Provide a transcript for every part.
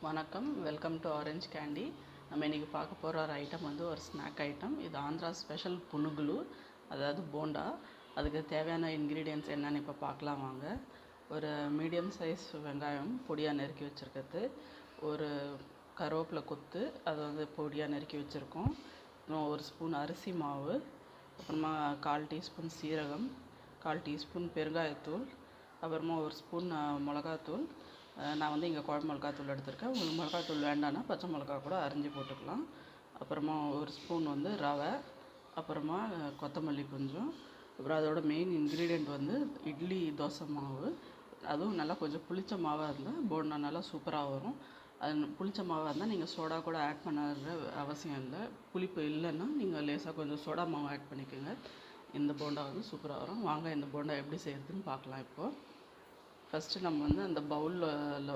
வணக்கம், welcome to orange candy. நம்ம இன்றைக்கி பார்க்க போகிற ஒரு ஐட்டம் வந்து ஒரு ஸ்நாக் ஐட்டம். இது ஆந்திரா ஸ்பெஷல் புனுகுலு, அதாவது போண்டா. அதுக்கு தேவையான இன்க்ரீடியன்ட்ஸ் என்னென்னு இப்போ பார்க்கலாம் வாங்க. ஒரு மீடியம் சைஸ் வெங்காயம் பொடியாக நறுக்கி வச்சுருக்கிறது, ஒரு கருவேப்பிலை கொத்து அதை வந்து பொடியாக நறுக்கி வச்சுருக்கோம், அப்புறம் ஒரு ஸ்பூன் அரிசி மாவு, அப்புறமா 1/4 டீஸ்பூன் சீரகம், 1/4 டீஸ்பூன் பெருங்காயத்தூள், அப்புறமா ஒரு ஸ்பூன் மிளகாத்தூள். நான் வந்து இங்கே குழம்பு மிளகாத்தூள் எடுத்திருக்கேன். உங்களுக்கு மிளகாத்தூள் வேண்டான்னா பச்சை மிளகா கூட அரிஞ்சு போட்டுக்கலாம். அப்புறமா ஒரு ஸ்பூன் வந்து ரவை, அப்புறமா கொத்தமல்லி கொஞ்சம். அப்புறம் அதோட மெயின் இன்க்ரீடியண்ட் வந்து இட்லி தோசை மாவு. அதுவும் நல்லா கொஞ்சம் புளிச்ச மாவாக இருந்தால் போண்டா நல்லா சூப்பராக வரும். அது புளிச்ச மாவாக இருந்தால் நீங்கள் சோடா கூட ஆட் பண்ணுற அவசியம் இல்லை. புளிப்பு இல்லைன்னா நீங்கள் லேசாக கொஞ்சம் சோடா மாவு ஆட் பண்ணிக்கோங்க. இந்த போண்டா வந்து சூப்பராக வரும். வாங்க இந்த போண்டா எப்படி செய்கிறதுன்னு பார்க்கலாம். இப்போது ஃபஸ்ட்டு நம்ம வந்து அந்த பவுலில்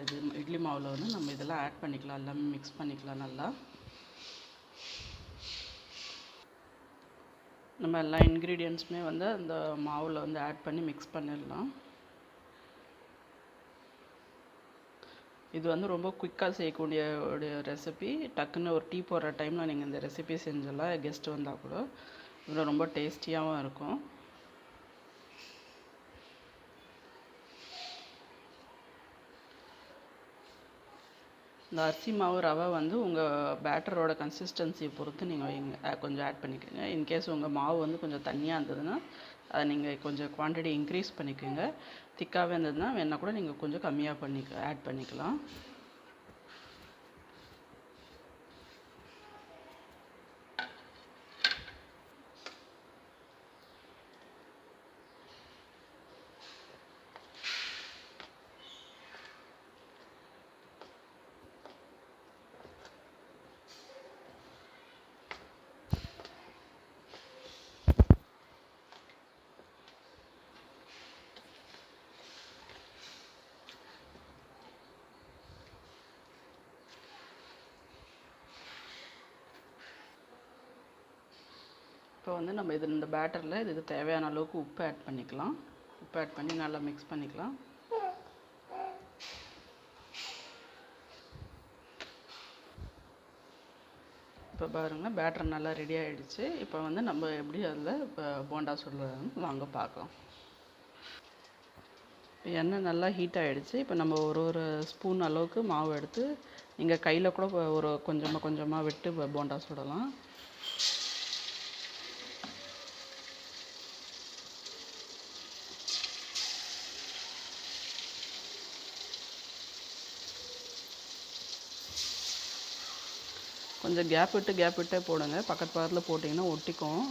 இது இட்லி மாவில் வந்து நம்ம இதெல்லாம் ஆட் பண்ணிக்கலாம், எல்லாமே மிக்ஸ் பண்ணிக்கலாம். நல்லா நம்ம எல்லா இன்க்ரீடியன்ட்ஸுமே வந்து அந்த மாவில் வந்து ஆட் பண்ணி மிக்ஸ் பண்ணிடலாம். இது வந்து ரொம்ப குயிக்காக செய்யக்கூடிய ஒரு ரெசிபி. டக்குன்னு ஒரு டீ போடுற டைமில் நீங்கள் இந்த ரெசிபி செஞ்சிடலாம். கெஸ்ட்டு வந்தால் கூட இதில் ரொம்ப டேஸ்டியாகவும் இருக்கும். இந்த அரிசி மாவு ரவை வந்து உங்கள் பேட்டரோட கன்சிஸ்டன்சியை பொறுத்து நீங்கள் வைங்க, கொஞ்சம் ஆட் பண்ணிக்கோங்க. இன்கேஸ் உங்கள் மாவு வந்து கொஞ்சம் தண்ணியாக இருந்ததுன்னா அதை நீங்கள் கொஞ்சம் குவான்டிட்டி இன்க்ரீஸ் பண்ணிக்கோங்க. திக்காகவே இருந்ததுன்னா வேணால் கூட நீங்கள் கொஞ்சம் கம்மியாக ஆட் பண்ணிக்கலாம். இப்போ வந்து நம்ம இந்த பேட்டரில் இதுக்கு தேவையான அளவுக்கு உப்பு ஆட் பண்ணிக்கலாம். உப்பு ஆட் பண்ணி நல்லா மிக்ஸ் பண்ணிக்கலாம். இப்போ பாருங்கள், பேட்டர் நல்லா ரெடி ஆகிடுச்சு. இப்போ வந்து நம்ம எப்படி அதில் இப்போ போண்டா சுடுறதுன்னு வாங்க பார்க்கலாம். எண்ணெய் நல்லா ஹீட் ஆகிடுச்சு. இப்போ நம்ம ஒரு ஸ்பூன் அளவுக்கு மாவு எடுத்து நீங்கள் கையில் கூட ஒரு கொஞ்சமாக விட்டு போண்டா சுடலாம். கொஞ்சம் கேப் விட்டே போடுங்க. பக்கத்தில் போட்டிங்கன்னா ஒட்டிக்கும்.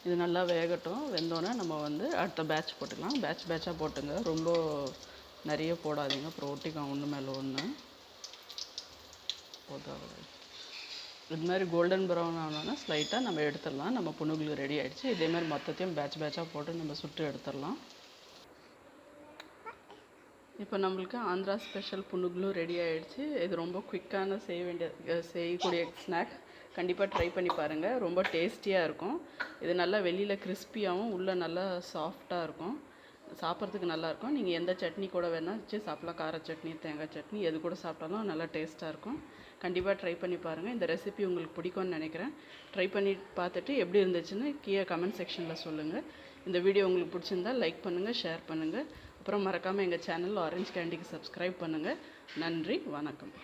இது நல்லா வேகட்டும். வெந்தோடனே நம்ம வந்து அடுத்த பேட்ச் போட்டுக்கலாம். பேட்சாக போட்டுங்க, ரொம்ப நிறைய போடாதீங்க, அப்புறம் ஒட்டிக்கும் ஒன்று மேலே ஒன்று போட்டால். இது மாதிரி கோல்டன் ப்ரௌன் ஆனோன்னா ஸ்லைட்டாக நம்ம எடுத்துடலாம். நம்ம புனுகுலு ரெடி ஆகிடுச்சு. இதேமாதிரி மொத்தத்தையும் பேட்சாக போட்டு நம்ம சுட்டு எடுத்துடலாம். இப்போ நம்மளுக்கு ஆந்திரா ஸ்பெஷல் புனுகுலு ரெடி ஆகிடுச்சு. இது ரொம்ப குயிக்கான செய்யக்கூடிய ஸ்நாக். கண்டிப்பாக ட்ரை பண்ணி பாருங்கள். ரொம்ப டேஸ்டியாக இருக்கும். இது நல்லா வெளியில் கிறிஸ்பியாகவும் உள்ளே நல்லா சாஃப்டாக இருக்கும். சாப்பிட்றதுக்கு நல்லாயிருக்கும். நீங்கள் எந்த சட்னி கூட வேணால் வச்சு சாப்பிட்லாம். கார சட்னி, தேங்காய் சட்னி எது கூட சாப்பிட்டாலும் நல்லா டேஸ்ட்டாக இருக்கும். கண்டிப்பாக ட்ரை பண்ணி பாருங்கள். இந்த ரெசிபி உங்களுக்கு பிடிக்கும்னு நினைக்கிறேன். ட்ரை பண்ணி பார்த்துட்டு எப்படி இருந்துச்சுன்னு கீழே கமெண்ட் செக்ஷனில் சொல்லுங்கள். இந்த வீடியோ உங்களுக்கு பிடிச்சிருந்தால் லைக் பண்ணுங்கள், ஷேர் பண்ணுங்கள். அப்புறம் மறக்காமல் எங்கள் சேனல் ஆரஞ்ச் கேண்டிக்கு சப்ஸ்கிரைப் பண்ணுங்கள். நன்றி, வணக்கம்.